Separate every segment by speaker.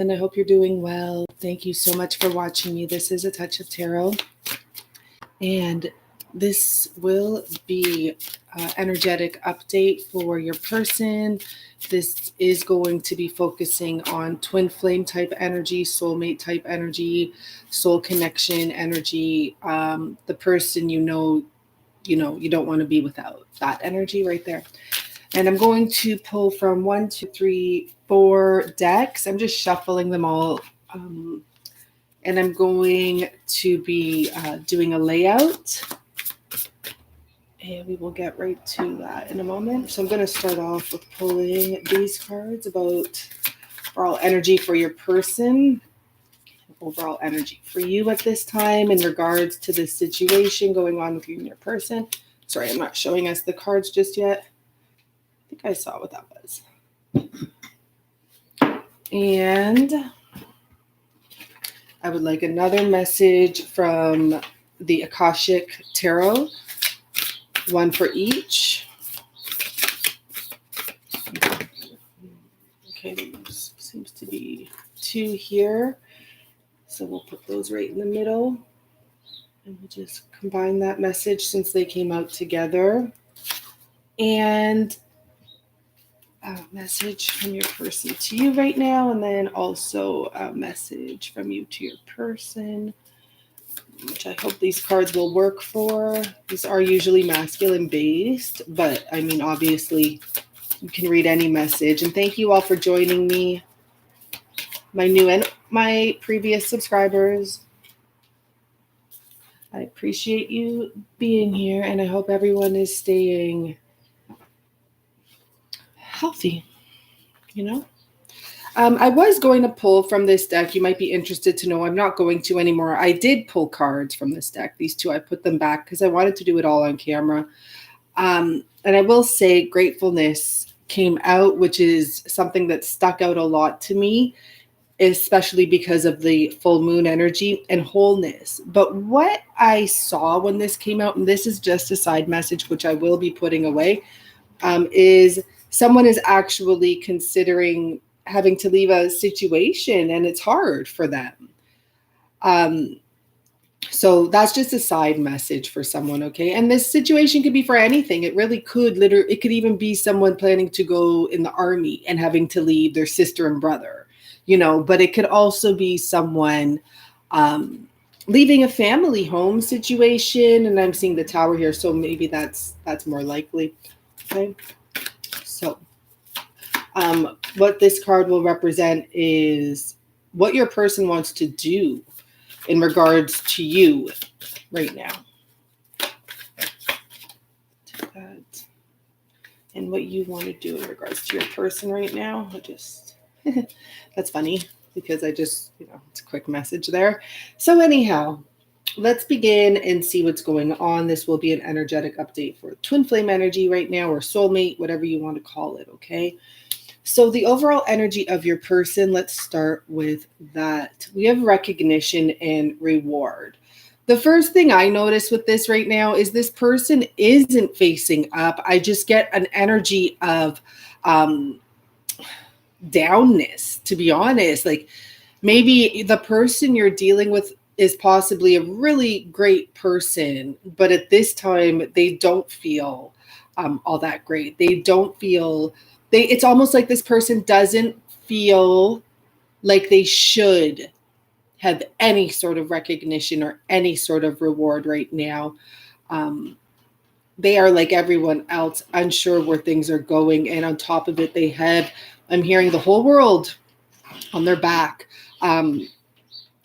Speaker 1: And I hope you're doing well. Thank you so much for watching me. This is A Touch of Tarot. And this will be an energetic update for your person. This is going to be focusing on twin flame type energy, soulmate type energy, soul connection energy. The person you don't want to be without that energy right there. And I'm going to pull from 1, 2, 3, 4 decks. I'm just shuffling them all. And I'm going to be doing a layout. And we will get right to that in a moment. So I'm going to start off with pulling these cards about overall energy for your person. Overall energy for you at this time in regards to the situation going on with you and your person. Sorry, I'm not showing us the cards just yet. I think I saw what that was. And I would like another message from the Akashic Tarot. One for each. Okay, there seems to be 2 here. So we'll put those right in the middle. And we'll just combine that message since they came out together. And a message from your person to you right now, and then also a message from you to your person, which I hope these cards will work for. These are usually masculine based, but I mean, obviously you can read any message. And thank you all for joining me, my new and my previous subscribers. I appreciate you being here, and I hope everyone is staying healthy, I was going to pull from this deck. You might be interested to know I'm not going to anymore. I did pull cards from this deck. These 2, I put them back because I wanted to do it all on camera. And I will say gratefulness came out, which is something that stuck out a lot to me, especially because of the full moon energy and wholeness. But what I saw when this came out, and this is just a side message, which I will be putting away, is someone is actually considering having to leave a situation, and it's hard for them. So that's just a side message for someone, okay? And this situation could be for anything. It really could. It could even be someone planning to go in the army and having to leave their sister and brother, but it could also be someone leaving a family home situation. And I'm seeing the Tower here, so maybe that's more likely, okay? So what this card will represent is what your person wants to do in regards to you right now. Take that. And what you want to do in regards to your person right now. That's funny because it's a quick message there. So anyhow, let's begin and see what's going on. This will be an energetic update for twin flame energy right now, or soulmate, whatever you want to call it, okay? So the overall energy of your person, let's start with that. We have recognition and reward. The first thing I notice with this right now is this person isn't facing up. I just get an energy of downness, to be honest. Like maybe the person you're dealing with is possibly a really great person, but at this time they don't feel all that great. They don't feel, it's almost like this person doesn't feel like they should have any sort of recognition or any sort of reward right now. They are like everyone else, unsure where things are going. And on top of it, I'm hearing the whole world on their back.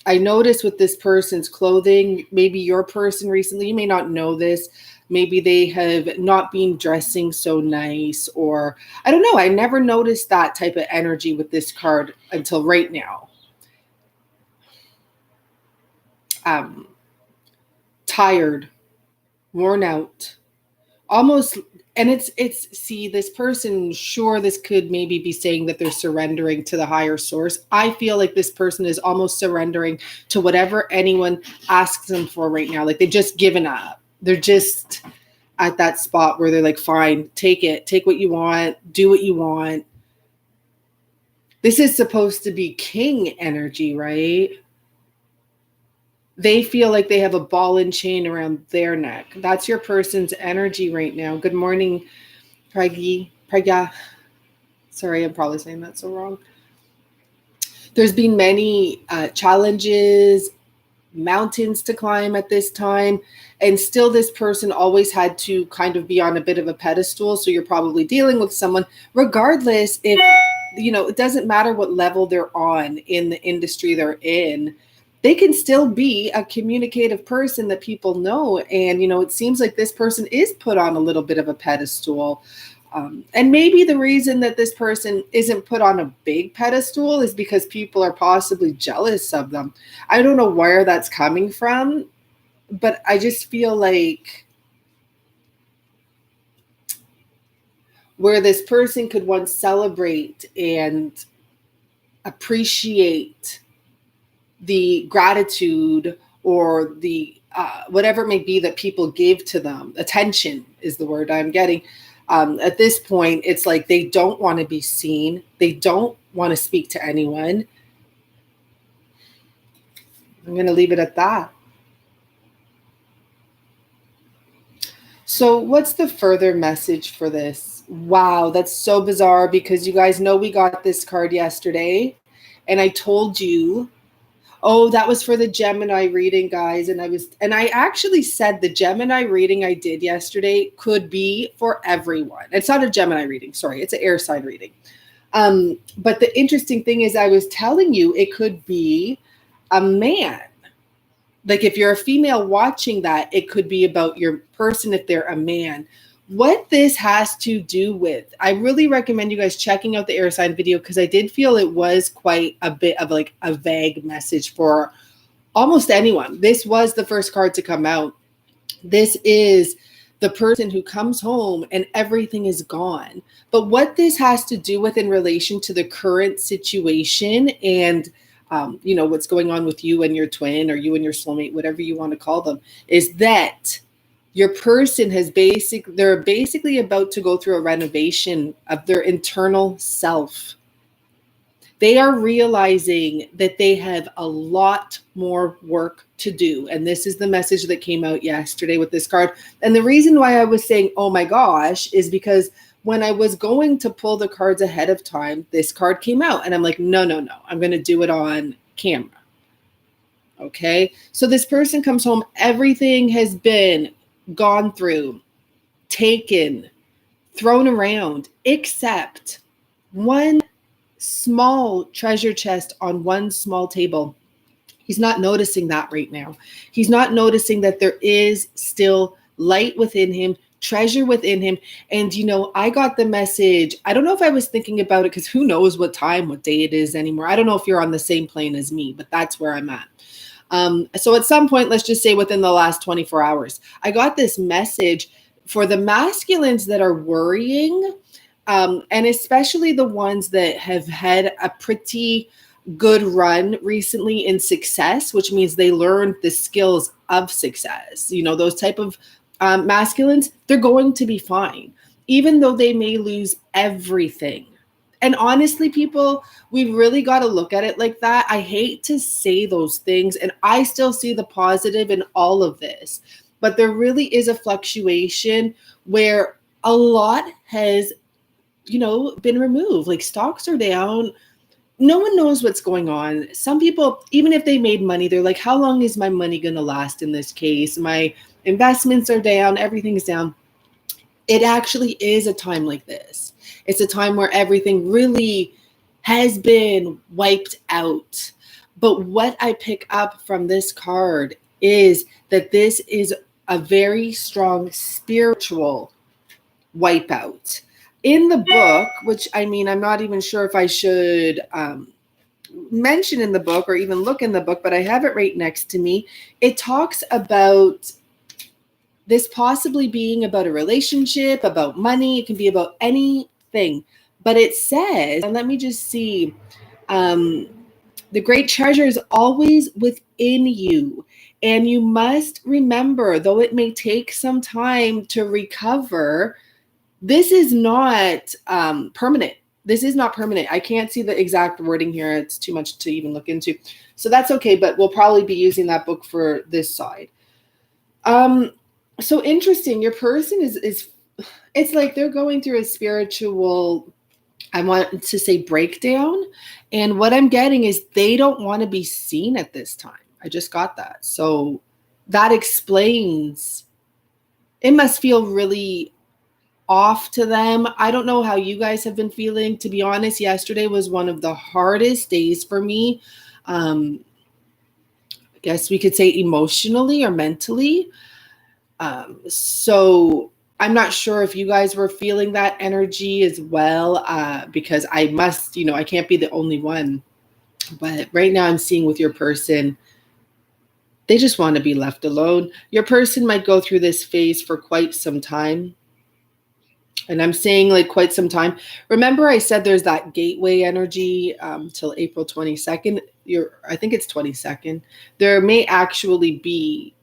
Speaker 1: I noticed with this person's clothing, maybe your person recently, you may not know this, maybe they have not been dressing so nice, or I don't know. I never noticed that type of energy with this card until right now. Tired, worn out, almost. And see, this person, sure, this could maybe be saying that they're surrendering to the higher source. I feel like this person is almost surrendering to whatever anyone asks them for right now. Like they've just given up. They're just at that spot where they're like, fine, take it, take what you want, do what you want. This is supposed to be king energy, right? They feel like they have a ball and chain around their neck. That's your person's energy right now. Good morning, Pragya. Sorry, I'm probably saying that so wrong. There's been many challenges, mountains to climb at this time, and still this person always had to kind of be on a bit of a pedestal. So you're probably dealing with someone, regardless if, it doesn't matter what level they're on in the industry they're in, they can still be a communicative person that people know. And, it seems like this person is put on a little bit of a pedestal. And maybe the reason that this person isn't put on a big pedestal is because people are possibly jealous of them. I don't know where that's coming from, but I just feel like where this person could once celebrate and appreciate the gratitude or the whatever it may be that people gave to them, attention is the word I'm getting. At this point, it's like they don't want to be seen. They don't want to speak to anyone. I'm going to leave it at that. So what's the further message for this? Wow, that's so bizarre because you guys know we got this card yesterday and I told you, oh, that was for the Gemini reading, guys. And I actually said the Gemini reading I did yesterday could be for everyone. It's not a Gemini reading, sorry, it's an air sign reading. But the interesting thing is I was telling you it could be a man. Like if you're a female watching that, it could be about your person if they're a man. What this has to do with, I really recommend you guys checking out the air sign video because I did feel it was quite a bit of like a vague message for almost anyone. This was the first card to come out. This is the person who comes home and everything is gone. But what this has to do with in relation to the current situation and what's going on with you and your twin or you and your soulmate, whatever you want to call them, is that your person they're basically about to go through a renovation of their internal self. They are realizing that they have a lot more work to do. And this is the message that came out yesterday with this card. And the reason why I was saying, oh my gosh, is because when I was going to pull the cards ahead of time, this card came out and I'm like, no, I'm going to do it on camera. Okay. So this person comes home. Everything has been gone through, taken, thrown around, except one small treasure chest on one small table. He's not noticing that right now. He's not noticing that there is still light within him, treasure within him. And, I got the message. I don't know if I was thinking about it because who knows what day it is anymore. I don't know if you're on the same plane as me, but that's where I'm at. So at some point, let's just say within the last 24 hours, I got this message for the masculines that are worrying, and especially the ones that have had a pretty good run recently in success, which means they learned the skills of success. Those type of masculines, they're going to be fine, even though they may lose everything. And honestly, people, we really got to look at it like that. I hate to say those things, and I still see the positive in all of this. But there really is a fluctuation where a lot has, been removed. Like stocks are down. No one knows what's going on. Some people, even if they made money, they're like, how long is my money going to last in this case? My investments are down. Everything's down. It actually is a time like this. It's a time where everything really has been wiped out. But what I pick up from this card is that this is a very strong spiritual wipeout. In the book, which I'm not even sure if I should mention in the book or even look in the book, but I have it right next to me. It talks about this possibly being about a relationship, about money. It can be about anything. But it says, and let me just see, the great treasure is always within you. And you must remember, though it may take some time to recover, this is not permanent. This is not permanent. I can't see the exact wording here. It's too much to even look into. So that's okay, but we'll probably be using that book for this side. So interesting. Your person is it's like they're going through a spiritual, I want to say, breakdown. And what I'm getting is they don't want to be seen at this time. I just got that. So that explains, it must feel really off to them. I don't know how you guys have been feeling. To be honest, yesterday was one of the hardest days for me. I guess we could say emotionally or mentally. So I'm not sure if you guys were feeling that energy as well, because I must, I can't be the only one. But right now I'm seeing with your person, they just want to be left alone. Your person might go through this phase for quite some time. And I'm saying like quite some time. Remember I said there's that gateway energy till April 22nd. I think it's 22nd. There may actually be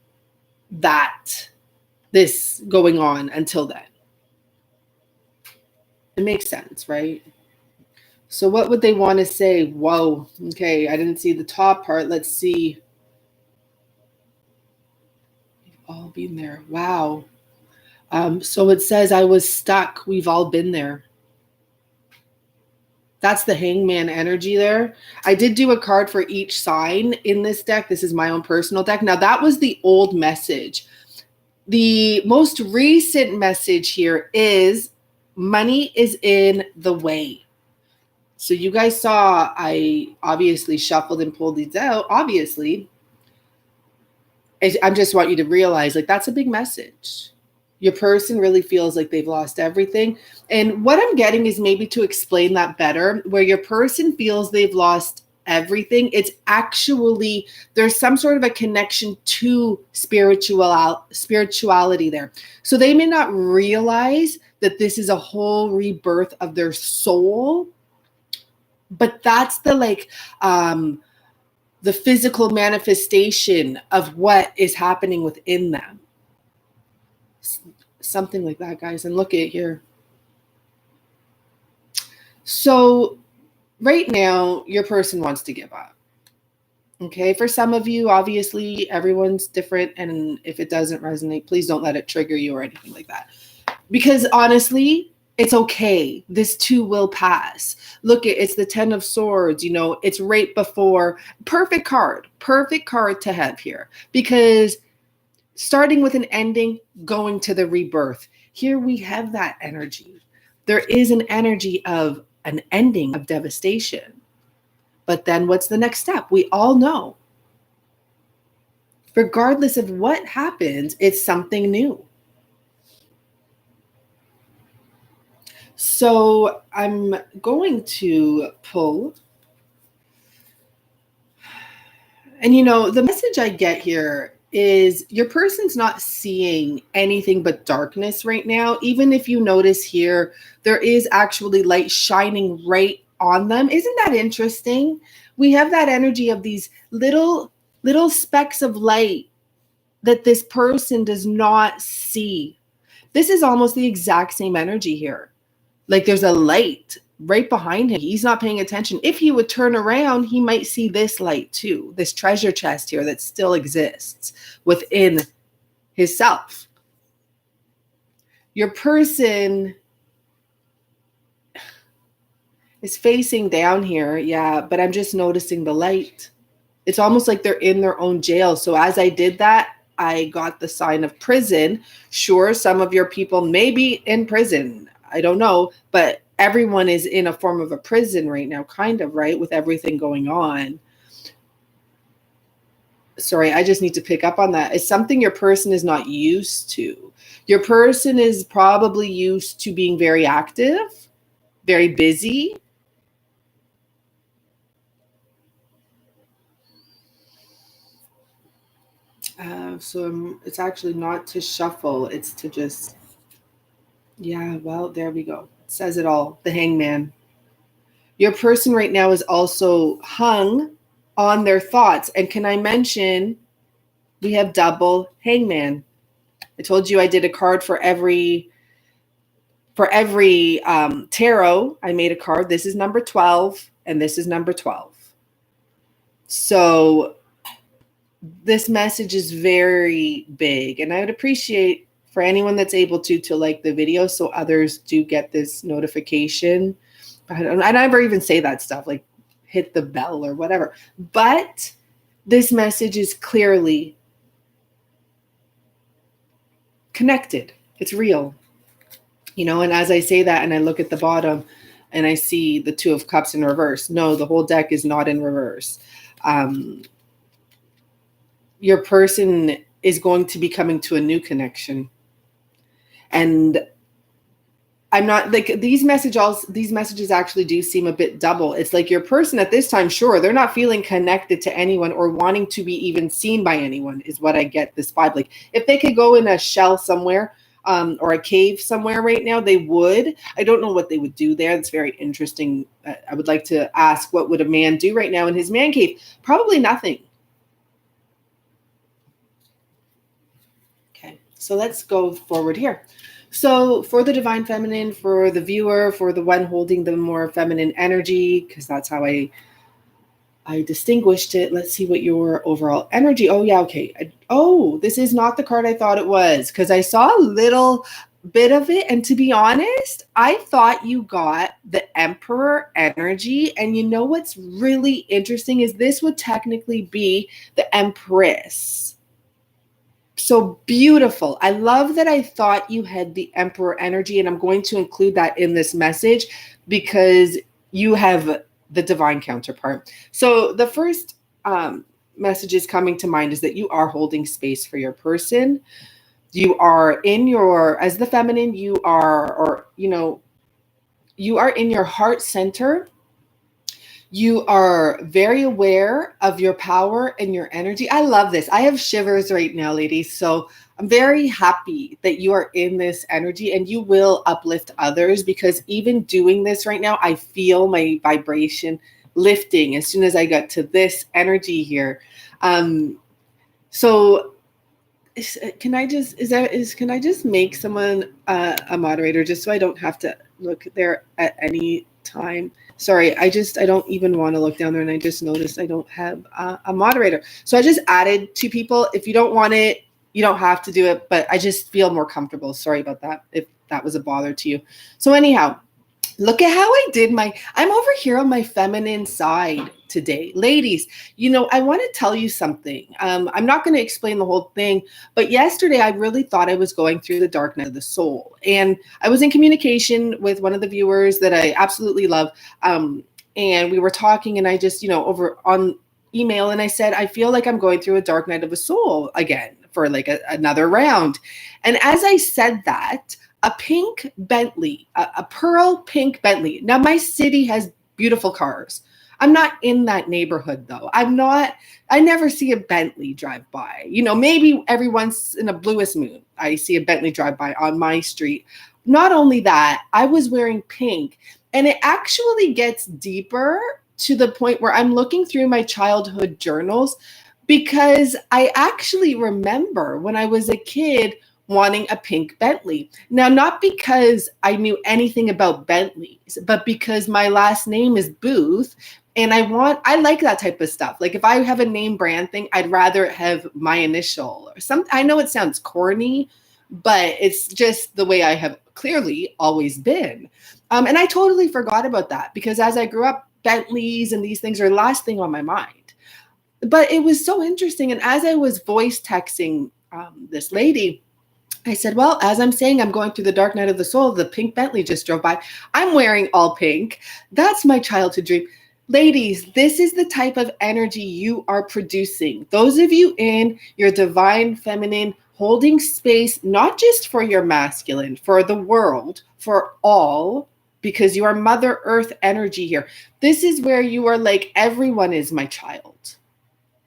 Speaker 1: this going on until then. It makes sense, right? So what would they want to say? Whoa, okay, I didn't see the top part. Let's see. We've all been there. Wow. So it says, I was stuck. We've all been there. That's the hangman energy there. I did do a card for each sign in this deck. This is my own personal deck. Now that was the old message. The most recent message here is money is in the way. So you guys saw I obviously shuffled and pulled these out. Obviously, I just want you to realize like that's a big message. Your person really feels like they've lost everything. And what I'm getting is maybe to explain that better, where your person feels they've lost everything. It's actually, there's some sort of a connection to spirituality there. So they may not realize that this is a whole rebirth of their soul, but that's the physical manifestation of what is happening within them. Something like that, guys. And look at here. So right now, your person wants to give up. Okay. For some of you, obviously, everyone's different. And if it doesn't resonate, please don't let it trigger you or anything like that. Because honestly, it's okay. This too will pass. Look, it's the 10 of Swords. It's right before. Perfect card to have here. Because starting with an ending, going to the rebirth. Here we have that energy. There is an energy of an ending of devastation. But then what's the next step? We all know. Regardless of what happens, it's something new. So I'm going to pull. And the message I get here is your person's not seeing anything but darkness right now. Even if you notice here, there is actually light shining right on them. Isn't that interesting? We have that energy of these little specks of light that this person does not see. This is almost the exact same energy here. Like there's a light right behind him. He's not paying attention. If he would turn around, he might see this light too, this treasure chest here that still exists within his self. Your person is facing down here. Yeah, but I'm just noticing the light. It's almost like they're in their own jail. So as I did that, I got the sign of prison. Sure, some of your people may be in prison. I don't know, but everyone is in a form of a prison right now, kind of, right? With everything going on. Sorry, I just need to pick up on that. It's something your person is not used to. Your person is probably used to being very active, very busy. So it's actually not to shuffle. It's to just, yeah, well, there we go. It says it all. The Hangman. Your person right now is also hung on their thoughts. And can I mention, we have double Hangman. I told you I did a card for every For every tarot, I made a card. This is number 12, and this is number 12. So this message is very big, and I would appreciate for anyone that's able to like the video so others do get this notification. I never even say that stuff, like hit the bell or whatever. But this message is clearly connected. It's real. You know, and as I say that and I look at the bottom and I see the Two of Cups in reverse. No, the whole deck is not in reverse. Your person is going to be coming to a new connection. And I'm not like these messages actually do seem a bit double. It's like your person at this time, sure, they're not feeling connected to anyone or wanting to be even seen by anyone is what I get this vibe. Like if they could go in a shell somewhere or a cave somewhere right now, they would. I don't know what they would do there. That's very interesting. I would like to ask, what would a man do right now in his man cave? Probably nothing. Okay, so let's go forward here. So for the divine feminine, for the viewer, for the one holding the more feminine energy, because that's how I distinguished it. Let's see what your overall energy. Oh, yeah. Okay. Oh, this is not the card I thought it was, because I saw a little bit of it. And to be honest, I thought you got the Emperor energy. And you know what's really interesting is this would technically be the Empress. So beautiful. I love that I thought you had the Emperor energy, and I'm going to include that in this message because you have the divine counterpart. So the first messages coming to mind is that you are holding space for your person. You are in your, as the feminine, you are, or, you know, you are in your heart center. You are very aware of your power and your energy. I love this. I have shivers right now, ladies. So I'm very happy that you are in this energy and you will uplift others, because even doing this right now, I feel my vibration lifting as soon as I got to this energy here. So can I just make someone a moderator just so I don't have to look there at any time? Sorry, I don't even want to look down there, and I just noticed I don't have a moderator. So I just added 2 people. If you don't want it, you don't have to do it, but I just feel more comfortable. Sorry about that, if that was a bother to you. So anyhow, look at how I'm over here on my feminine side today. Ladies, you know, I want to tell you something. I'm not going to explain the whole thing, but yesterday I really thought I was going through the dark night of the soul. And I was in communication with one of the viewers that I absolutely love. And we were talking, and I just, you know, over on email, and I said, I feel like I'm going through a dark night of the soul again for like another round. And as I said that, a pink Bentley, a pearl pink Bentley. Now, my city has beautiful cars. I'm not in that neighborhood, though. I never see a Bentley drive by. You know, maybe every once in a bluest moon, I see a Bentley drive by on my street. Not only that, I was wearing pink, and it actually gets deeper to the point where I'm looking through my childhood journals, because I actually remember when I was a kid wanting a pink Bentley. Now, not because I knew anything about Bentleys, but because my last name is Booth, and I like that type of stuff. Like if I have a name brand thing, I'd rather have my initial or some. I know it sounds corny, but it's just the way I have clearly always been. And I totally forgot about that, because as I grew up, Bentleys and these things are the last thing on my mind. But it was so interesting. And as I was voice texting this lady, I said, well, as I'm saying, I'm going through the dark night of the soul. The pink Bentley just drove by. I'm wearing all pink. That's my childhood dream. Ladies, this is the type of energy you are producing. Those of you in your divine feminine, holding space, not just for your masculine, for the world, for all, because you are Mother Earth energy here. This is where you are like, everyone is my child.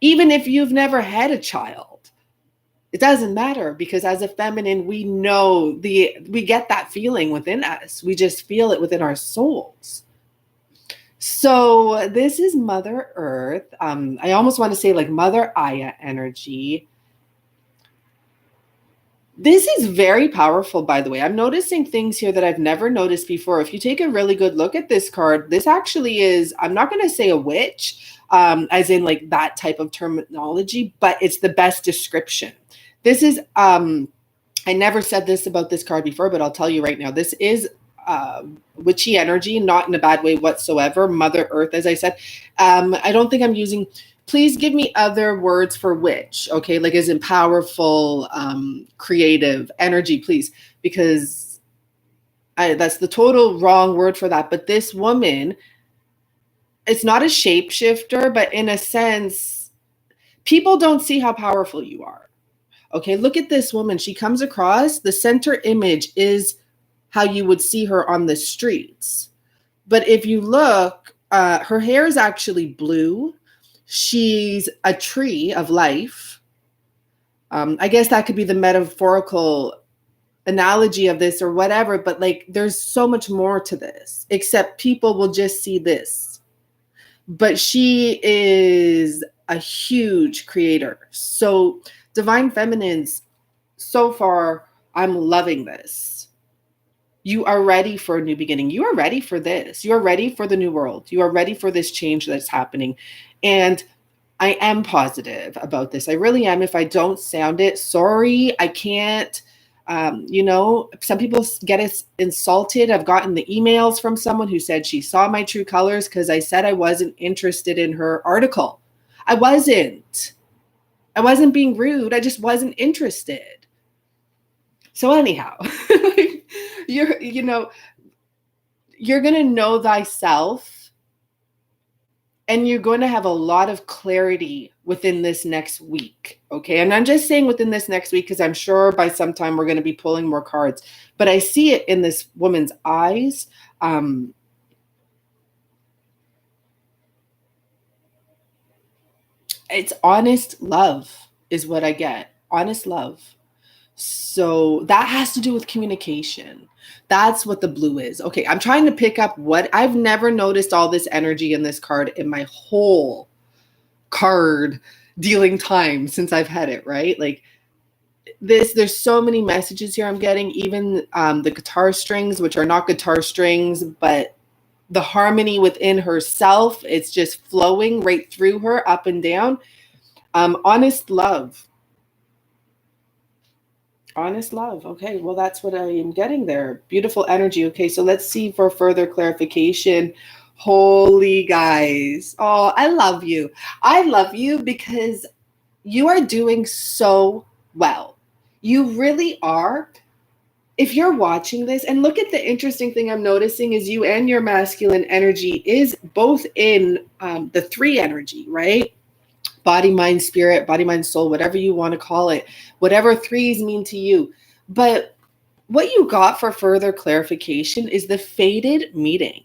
Speaker 1: Even if you've never had a child. It doesn't matter, because as a feminine, we know we get that feeling within us. We just feel it within our souls. So this is Mother Earth. I almost want to say like Mother Aya energy. This is very powerful, by the way. I'm noticing things here that I've never noticed before. If you take a really good look at this card, this actually is, I'm not going to say a witch, as in like that type of terminology, but it's the best description. This is, I never said this about this card before, but I'll tell you right now, this is witchy energy, not in a bad way whatsoever. Mother Earth, as I said. I don't think I'm using, please give me other words for witch, okay? Like as in powerful, creative energy, please, because that's the total wrong word for that. But this woman, it's not a shapeshifter, but in a sense, people don't see how powerful you are. Okay, look at this woman. She comes across, the center image is how you would see her on the streets. But if you look, her hair is actually blue. She's a tree of life. I guess that could be the metaphorical analogy of this or whatever, but like there's so much more to this, except people will just see this. But she is a huge creator. So Divine Feminines, so far, I'm loving this. You are ready for a new beginning. You are ready for this. You are ready for the new world. You are ready for this change that's happening. And I am positive about this. I really am. If I don't sound it, sorry, I can't. Some people get insulted. I've gotten the emails from someone who said she saw my true colors because I said I wasn't interested in her article. I wasn't being rude. I just wasn't interested. So anyhow, you're going to know thyself, and you're going to have a lot of clarity within this next week. Okay. And I'm just saying within this next week, because I'm sure by some time we're going to be pulling more cards, but I see it in this woman's eyes. It's honest love is what I get. Honest love. So that has to do with communication. That's what the blue is. Okay, I'm trying to pick up what I've never noticed all this energy in this card in my whole card dealing time since I've had it, right? Like this, there's so many messages here I'm getting, even the guitar strings, which are not guitar strings, but the harmony within herself, it's just flowing right through her, up and down. Honest love. Honest love. Okay, well, that's what I am getting there. Beautiful energy. Okay, so let's see for further clarification. Holy guys. Oh, I love you. I love you because you are doing so well. You really are. If you're watching this, and look at the interesting thing I'm noticing is you and your masculine energy is both in the 3 energy, right? Body, mind, spirit, body, mind, soul, whatever you want to call it, whatever 3s mean to you. But what you got for further clarification is the fated meeting.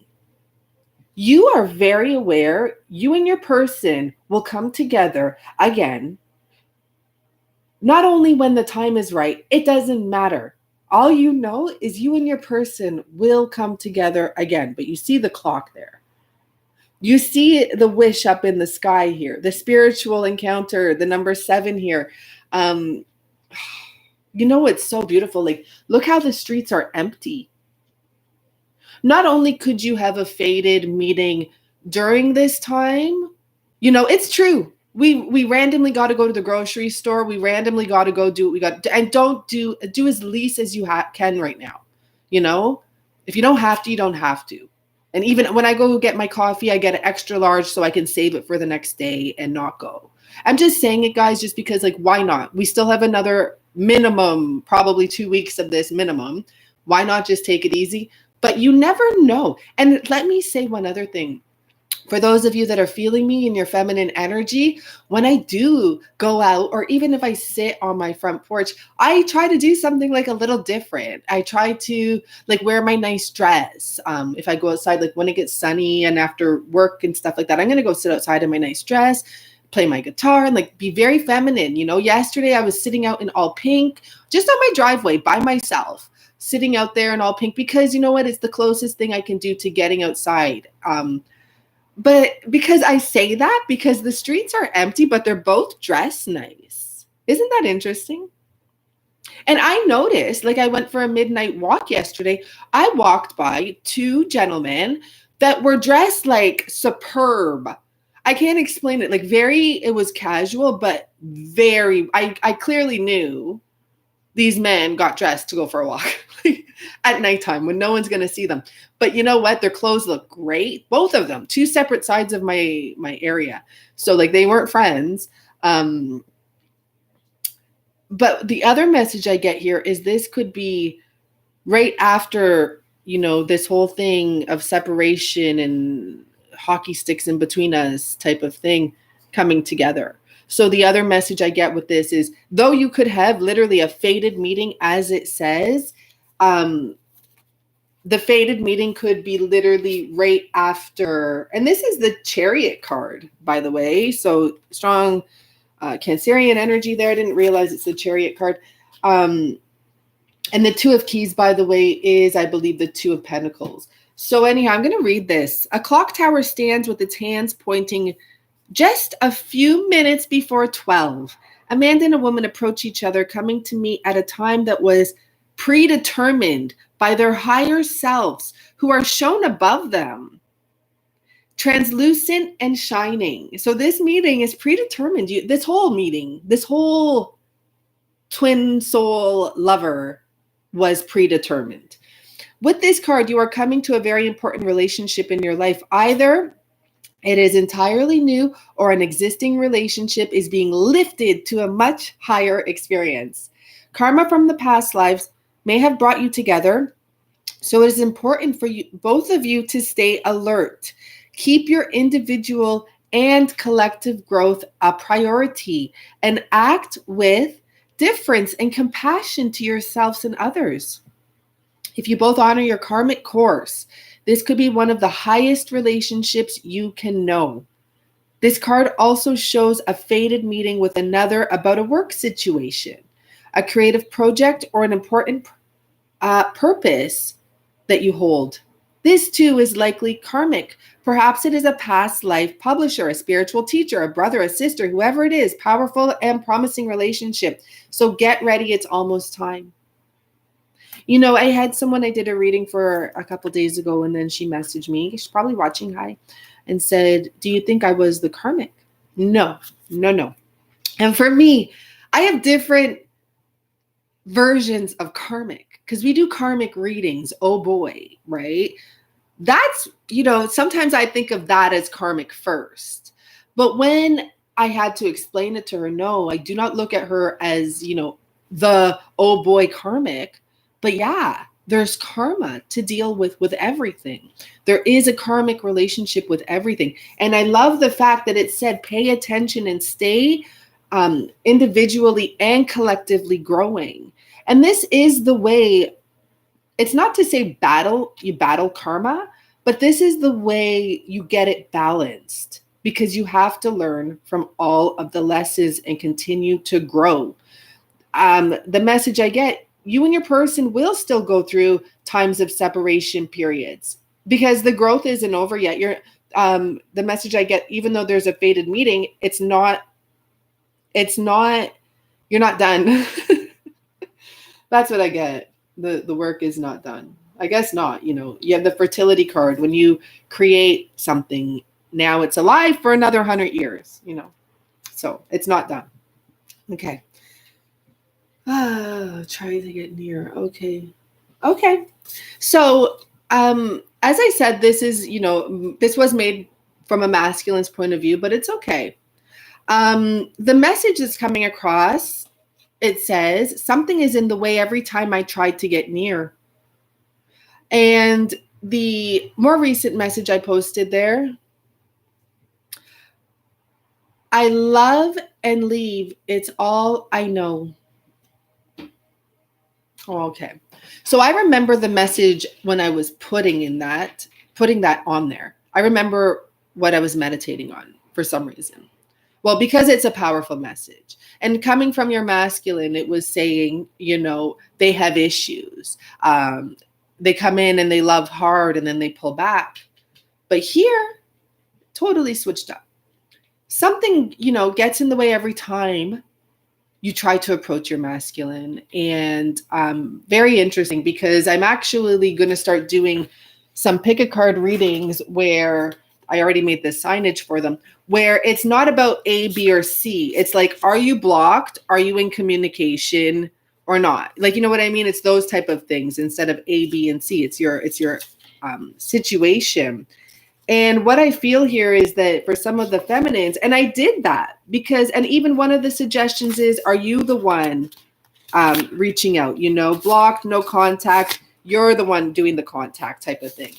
Speaker 1: You are very aware you and your person will come together again. Not only when the time is right, it doesn't matter. All you know is you and your person will come together again. But you see the clock there. You see the wish up in the sky here, the spiritual encounter, the number 7 here. It's so beautiful. Like, look how the streets are empty. Not only could you have a fated meeting during this time, it's true. We randomly got to go to the grocery store. We randomly got to go do what we got. And don't do as least as you can right now. If you don't have to, you don't have to. And even when I go get my coffee, I get an extra large so I can save it for the next day and not go. I'm just saying it, guys, just because, like, why not? We still have another minimum, probably 2 weeks of this minimum. Why not just take it easy? But you never know. And let me say one other thing. For those of you that are feeling me in your feminine energy, when I do go out, or even if I sit on my front porch, I try to do something like a little different. I try to like wear my nice dress. If I go outside, like when it gets sunny and after work and stuff like that, I'm going to go sit outside in my nice dress, play my guitar, and like be very feminine. Yesterday I was sitting out in all pink, just on my driveway by myself, sitting out there in all pink, because you know what? It's the closest thing I can do to getting outside. But because I say that, because the streets are empty, but they're both dressed nice. Isn't that interesting? And I noticed, like I went for a midnight walk yesterday. I walked by two gentlemen that were dressed like superb. I can't explain it. Like it was casual, but I clearly knew these men got dressed to go for a walk at nighttime when no one's going to see them. But you know what? Their clothes look great. Both of them, two separate sides of my area. So like they weren't friends. But the other message I get here is this could be right after, this whole thing of separation and hockey sticks in between us type of thing coming together. So the other message I get with this is, though you could have literally a fated meeting, as it says, the fated meeting could be literally right after. And this is the Chariot card, by the way. So strong Cancerian energy there. I didn't realize it's the Chariot card. And the Two of Keys, by the way, is, I believe, the Two of Pentacles. So anyhow, I'm going to read this. A clock tower stands with its hands pointing just a few minutes before 12. A man and a woman approach each other, coming to meet at a time that was predetermined by their higher selves, who are shown above them, translucent and shining. So this meeting is predetermined. This whole twin soul lover was predetermined. With this card, you are coming to a very important relationship in your life. Either it is entirely new or an existing relationship is being lifted to a much higher experience. Karma from the past lives may have brought you together, so it is important for you, both of you, to stay alert. Keep your individual and collective growth a priority and act with difference and compassion to yourselves and others. If you both honor your karmic course, this could be one of the highest relationships you can know. This card also shows a fated meeting with another about a work situation, a creative project, or an important purpose that you hold. This too is likely karmic. Perhaps it is a past life publisher, a spiritual teacher, a brother, a sister, whoever it is, powerful and promising relationship. So get ready, it's almost time. I had someone I did a reading for a couple days ago, and then she messaged me, she's probably watching, hi, and said, do you think I was the karmic? No. And for me, I have different versions of karmic because we do karmic readings. Oh boy, right? That's, sometimes I think of that as karmic first. But when I had to explain it to her, no, I do not look at her as, the oh boy karmic. But yeah, there's karma to deal with everything. There is a karmic relationship with everything. And I love the fact that it said, pay attention and stay individually and collectively growing. And this is the way, it's not to say you battle karma, but this is the way you get it balanced, because you have to learn from all of the lessons and continue to grow. The message I get, you and your person will still go through times of separation periods because the growth isn't over yet. The message I get, even though there's a fated meeting, you're not done. That's what I get. The work is not done. I guess not. You have the fertility card. When you create something, now it's alive for another 100 years, so it's not done. Okay. Try to get near. Okay. So, as I said, this is, this was made from a masculine's point of view, but it's okay. The message that's coming across, it says, something is in the way every time I tried to get near. And the more recent message I posted there, I love and leave. It's all I know. Oh, okay. So I remember the message when I was putting that on there. I remember what I was meditating on for some reason. Well, because it's a powerful message. And coming from your masculine, it was saying, they have issues. They come in and they love hard and then they pull back. But here, totally switched up. Something, gets in the way every time you try to approach your masculine. And very interesting, because I'm actually going to start doing some pick a card readings where I already made the signage for them, where it's not about A, B, or C. It's like, are you blocked? Are you in communication or not? Like, you know what I mean? It's those type of things instead of A, B, and C. It's your situation. And what I feel here is that for some of the feminines, and I did that because, and even one of the suggestions is, are you the one reaching out? You know, blocked, no contact. You're the one doing the contact type of thing.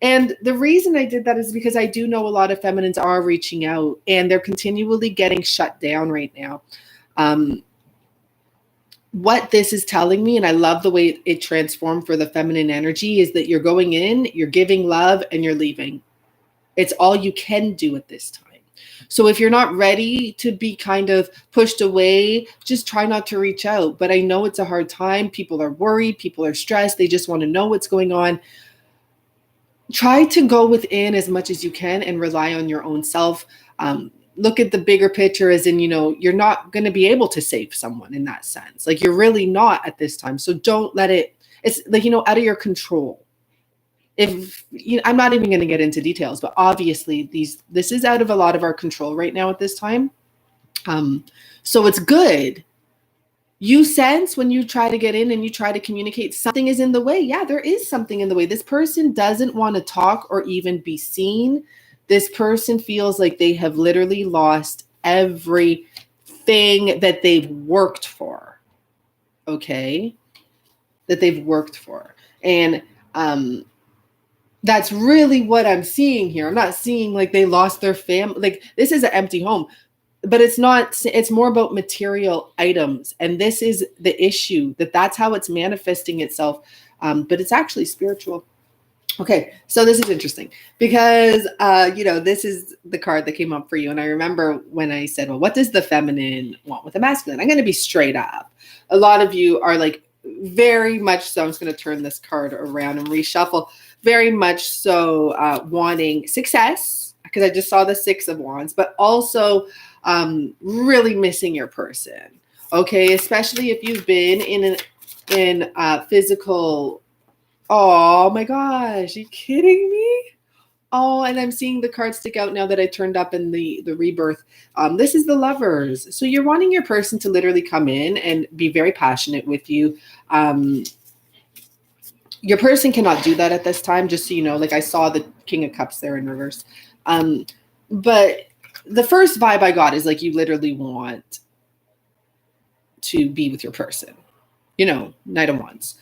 Speaker 1: And the reason I did that is because I do know a lot of feminines are reaching out and they're continually getting shut down right now. What this is telling me, and I love the way it transformed for the feminine energy, is that you're going in, you're giving love, and you're leaving. It's all you can do at this time. So if you're not ready to be kind of pushed away, just try not to reach out. But I know it's a hard time. People are worried. People are stressed. They just want to know what's going on. Try to go within as much as you can and rely on your own self. Look at the bigger picture as in, you know, you're not going to be able to save someone in that sense. Like, you're really not at this time. So don't let it, it's like, you know, out of your control. If you know, I'm not even going to get into details, but obviously this is out of a lot of our control right now at this time. So it's good. You sense when you try to get in and you try to communicate, something is in the way. Yeah, there is something in the way. This person doesn't want to talk or even be seen. This person feels like they have literally lost everything that they've worked for. Okay? That they've worked for. And that's really what I'm seeing here. I'm not seeing like they lost their family. Like, this is an empty home, but it's not, it's more about material items. And this is the issue, that's how it's manifesting itself. But it's actually spiritual. Okay. So this is interesting because, you know, this is the card that came up for you. And I remember when I said, well, what does the feminine want with the masculine? I'm going to be straight up. A lot of you are like, very much so. I'm just going to turn this card around and reshuffle. Very much so wanting success, because I just saw the 6 of Wands, but also really missing your person. Okay, especially if you've been in physical. Oh my gosh, are you kidding me? Oh, and I'm seeing the card stick out now that I turned up in the rebirth. This is the Lovers. So you're wanting your person to literally come in and be very passionate with you. Your person cannot do that at this time, just so you know. Like, I saw the King of Cups there in reverse. But the first vibe I got is like, you literally want to be with your person. You know, Knight of Wands.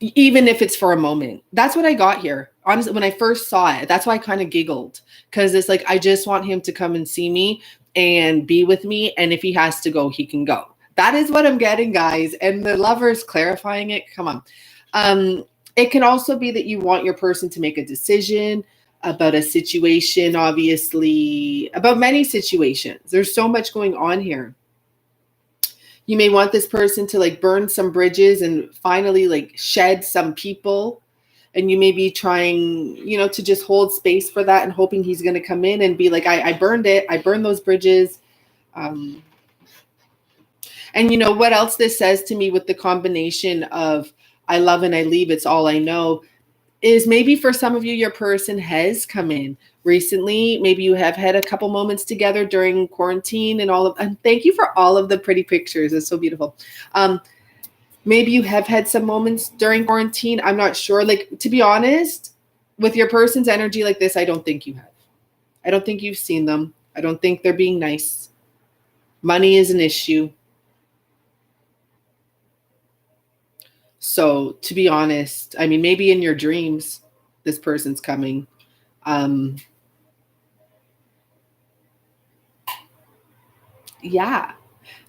Speaker 1: Even if it's for a moment. That's what I got here. Honestly, when I first saw it, that's why I kind of giggled. Because it's like, I just want him to come and see me and be with me. And if he has to go, he can go. That is what I'm getting, guys. And the Lovers clarifying it. Come on. It can also be that you want your person to make a decision about a situation, obviously, about many situations. There's so much going on here. You may want this person to like burn some bridges and finally like shed some people. And you may be trying, you know, to just hold space for that and hoping he's going to come in and be like, I burned it. I burned those bridges. And you know what else this says to me with the combination of I love and I leave, it's all I know, is maybe for some of you, your person has come in recently. Maybe you have had a couple moments together during quarantine and thank you for all of the pretty pictures. It's so beautiful. Maybe you have had some moments during quarantine. I'm not sure. Like, to be honest, with your person's energy like this, I don't think you have. I don't think you've seen them. I don't think they're being nice. Money is an issue. So to be honest, I mean, maybe in your dreams, this person's coming. Yeah.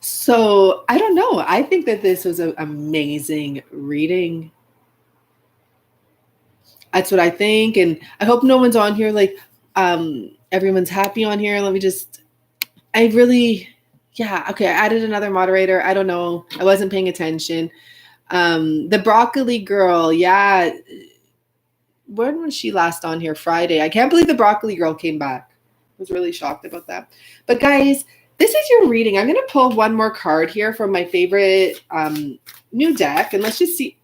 Speaker 1: So I don't know. I think that this was an amazing reading. That's what I think. And I hope no one's on here like everyone's happy on here. Okay, I added another moderator. I don't know. I wasn't paying attention. The broccoli girl, yeah. When was she last on here? Friday. I can't believe the broccoli girl came back. I was really shocked about that. But guys, this is your reading. I'm going to pull one more card here from my favorite new deck, and let's just see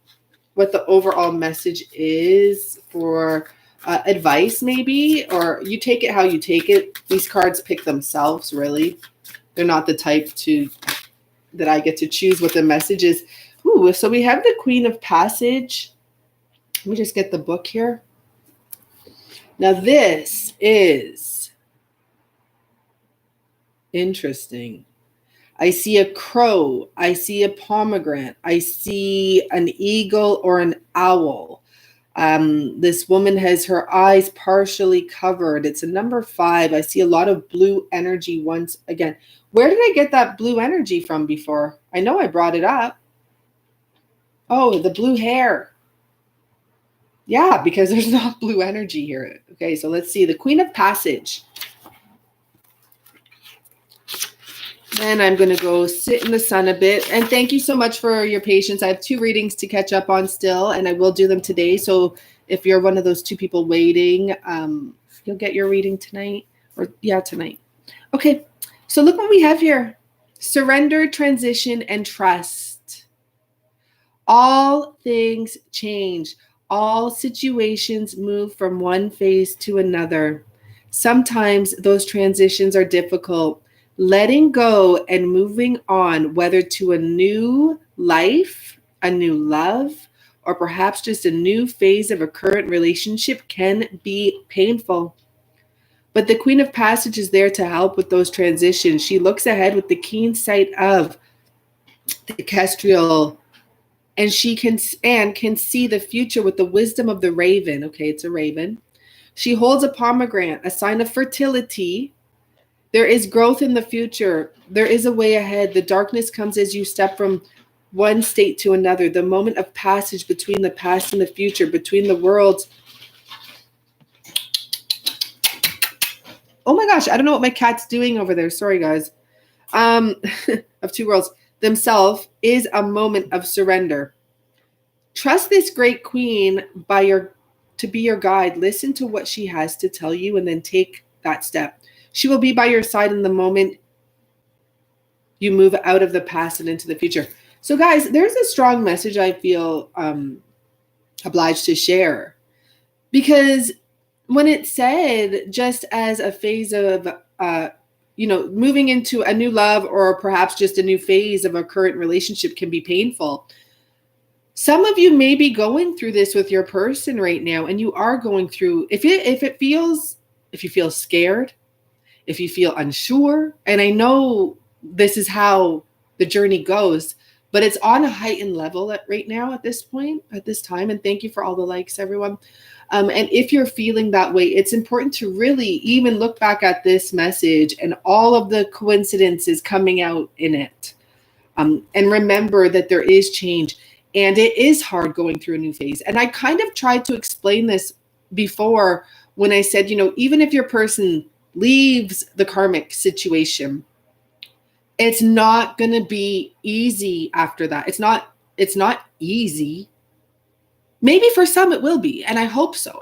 Speaker 1: what the overall message is for advice, maybe, or you take it how you take it. These cards pick themselves, really. They're not the type that I get to choose what the message is. Ooh, so we have the Queen of Passage. Let me just get the book here. Now this is interesting. I see a crow. I see a pomegranate. I see an eagle or an owl. This woman has her eyes partially covered. It's a number 5. I see a lot of blue energy once again. Where did I get that blue energy from before? I know I brought it up. Oh, the blue hair. Yeah, because there's not blue energy here. Okay, so let's see. The Queen of Passage. And I'm going to go sit in the sun a bit. And thank you so much for your patience. I have 2 readings to catch up on still, and I will do them today. So if you're one of those 2 people waiting, you'll get your reading tonight. Tonight. Okay, so look what we have here. Surrender, transition, and trust. All things change. All situations move from one phase to another. Sometimes those transitions are difficult. Letting go and moving on, whether to a new life, a new love, or perhaps just a new phase of a current relationship, can be painful. But the Queen of Passage is there to help with those transitions. She looks ahead with the keen sight of the Kestrel, and she can see the future with the wisdom of the raven. Okay, it's a raven. She holds a pomegranate, a sign of fertility. There is growth in the future. There is a way ahead. The darkness comes as you step from one state to another. The moment of passage between the past and the future, between the worlds. Oh my gosh, I don't know what my cat's doing over there. Sorry, guys. Of 2 worlds themselves is a moment of surrender. Trust this great queen to be your guide. Listen to what she has to tell you and then take that step. She will be by your side in the moment you move out of the past and into the future. So guys, there's a strong message I feel obliged to share, because when it said just as a phase of, moving into a new love or perhaps just a new phase of a current relationship can be painful. Some of you may be going through this with your person right now, and you are going through, if you feel scared, if you feel unsure, and I know this is how the journey goes, but it's on a heightened level right now at this point, at this time. And thank you for all the likes, everyone. And if you're feeling that way, it's important to really even look back at this message and all of the coincidences coming out in it. And remember that there is change, and it is hard going through a new phase. And I kind of tried to explain this before when I said, even if your person leaves the karmic situation, it's not going to be easy after that. It's not easy. Maybe for some it will be, and I hope so.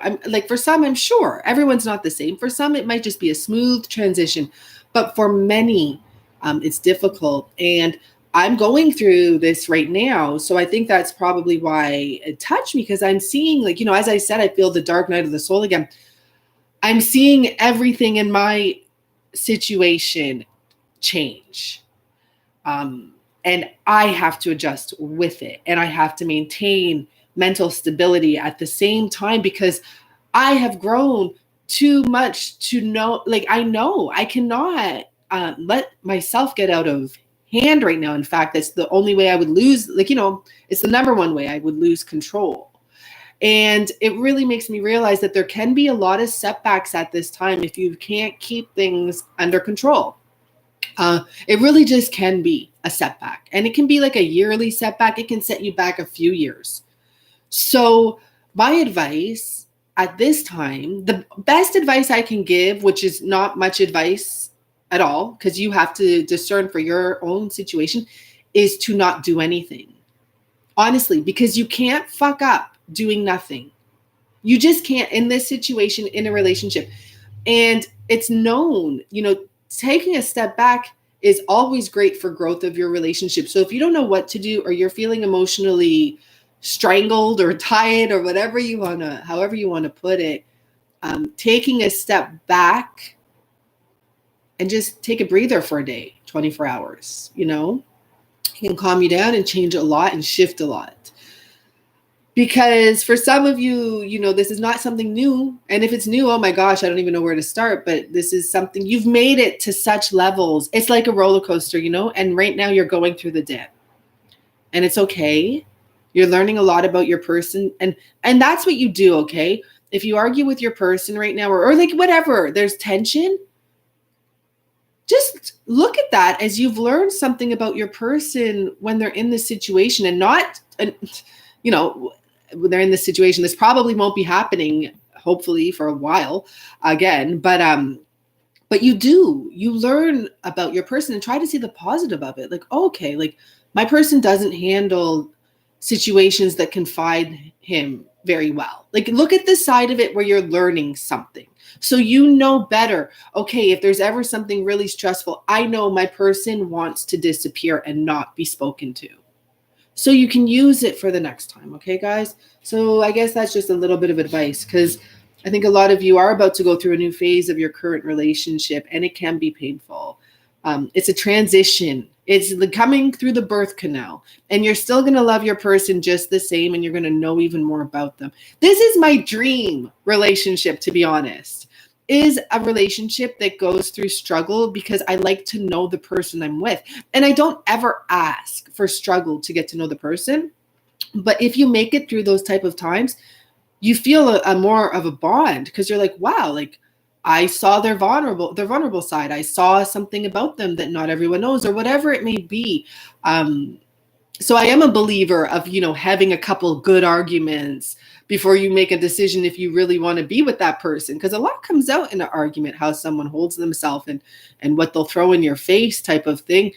Speaker 1: For some, I'm sure everyone's not the same. For some, it might just be a smooth transition, but for many, it's difficult. And I'm going through this right now, so I think that's probably why it touched me, because I'm seeing, as I said, I feel the dark night of the soul again. I'm seeing everything in my situation change. And I have to adjust with it. And I have to maintain mental stability at the same time, because I have grown too much to know, I know I cannot let myself get out of hand right now. In fact, that's the only way I would lose, it's the number one way I would lose control. And it really makes me realize that there can be a lot of setbacks at this time if you can't keep things under control. It really just can be a setback, and it can be like a yearly setback. It can set you back a few years. So my advice at this time, the best advice I can give, which is not much advice at all, because you have to discern for your own situation, is to not do anything. Honestly, because you can't fuck up doing nothing. You just can't in this situation, in a relationship. And it's known, taking a step back is always great for growth of your relationship. So if you don't know what to do, or you're feeling emotionally strangled or tired or whatever you want to, however you want to put it, taking a step back and just take a breather for a day, 24 hours, you know, it can calm you down and change a lot and shift a lot. Because for some of you, you know, this is not something new. And if it's new, oh my gosh, I don't even know where to start. But this is something you've made it to such levels. It's like a roller coaster, you know, and right now you're going through the dip. And it's okay. You're learning a lot about your person. And that's what you do, okay? If you argue with your person right now, or like whatever, there's tension, just look at that as you've learned something about your person when they're in this situation, and not, you know, when they're in this situation. This probably won't be happening, hopefully, for a while again, but you learn about your person and try to see the positive of it. Like, okay, like my person doesn't handle situations that confide him very well. Like, look at the side of it where you're learning something. So you know better, okay, if there's ever something really stressful, I know my person wants to disappear and not be spoken to. So you can use it for the next time, okay, guys? So I guess that's just a little bit of advice, because I think a lot of you are about to go through a new phase of your current relationship, and it can be painful. It's a transition. It's coming through the birth canal, and you're still going to love your person just the same, and you're going to know even more about them. This is my dream relationship, to be honest, is a relationship that goes through struggle, because I like to know the person I'm with. And I don't ever ask for struggle to get to know the person. But if you make it through those type of times, you feel a more of a bond, because you're like, wow, like I saw their vulnerable side. I saw something about them that not everyone knows, or whatever it may be. So I am a believer of, you know, having a couple good arguments before you make a decision if you really want to be with that person, because a lot comes out in an argument, how someone holds themselves and what they'll throw in your face type of thing.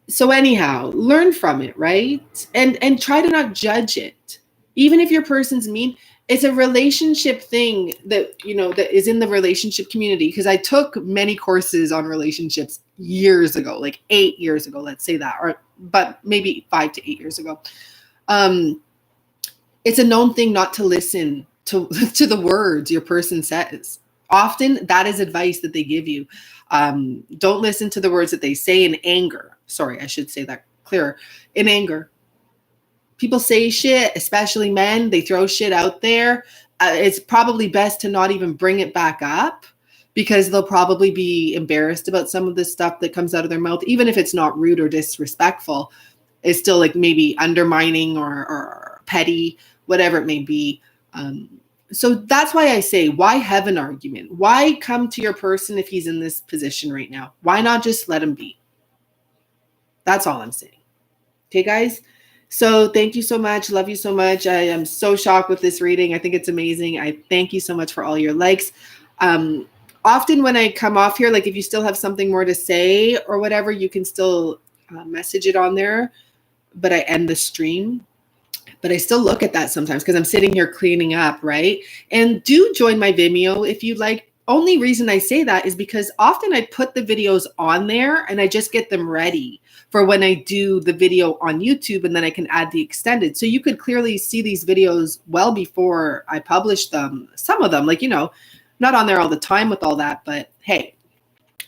Speaker 1: So anyhow, learn from it, right? And try to not judge it. Even if your person's mean, it's a relationship thing that, you know, that is in the relationship community. Because I took many courses on relationships years ago, like 8 years ago, let's say that, but maybe 5 to 8 years ago. It's a known thing not to listen to the words your person says. Often that is advice that they give you. Don't listen to the words that they say in anger. Sorry, I should say that clearer. In anger. People say shit, especially men. They throw shit out there. It's probably best to not even bring it back up, because they'll probably be embarrassed about some of the stuff that comes out of their mouth. Even if it's not rude or disrespectful, it's still like maybe undermining or petty, whatever it may be. So that's why I say, why have an argument? Why come to your person if he's in this position right now? Why not just let him be? That's all I'm saying. Okay, guys? So thank you so much. Love you so much. I am so shocked with this reading. I think it's amazing. I thank you so much for all your likes. Often when I come off here, like if you still have something more to say or whatever, you can still message it on there. But I end the stream. But I still look at that sometimes because I'm sitting here cleaning up, right? And do join my Vimeo if you'd like. Only reason I say that is because often I put the videos on there and I just get them ready for when I do the video on YouTube, and then I can add the extended. So you could clearly see these videos well before I publish them. Some of them, like, you know, not on there all the time with all that, but hey.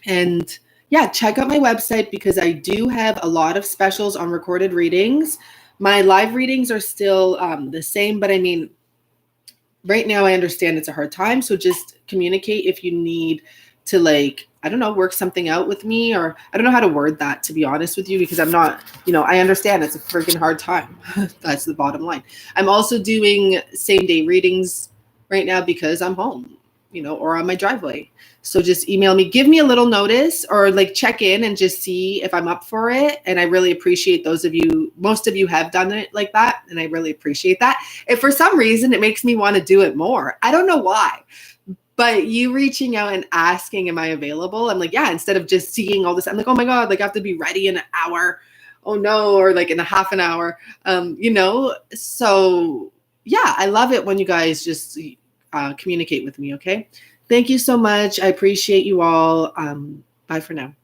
Speaker 1: And yeah, check out my website because I do have a lot of specials on recorded readings. My live readings are still the same, but I mean, right now I understand it's a hard time. So just communicate if you need to, like, I don't know, work something out with me, or I don't know how to word that, to be honest with you, because I'm not, you know, I understand it's a freaking hard time. That's the bottom line. I'm also doing same day readings right now because I'm home, you know, or on my driveway. So just email me, give me a little notice, or like check in and just see if I'm up for it. And I really appreciate those of you, most of you have done it like that. And I really appreciate that. If for some reason it makes me want to do it more, I don't know why, but you reaching out and asking, am I available? I'm like, yeah, instead of just seeing all this, I'm like, oh my God, like I have to be ready in an hour. Oh no. Or like in a half an hour, you know? So yeah, I love it when you guys just communicate with me. Okay. Thank you so much. I appreciate you all. Bye for now.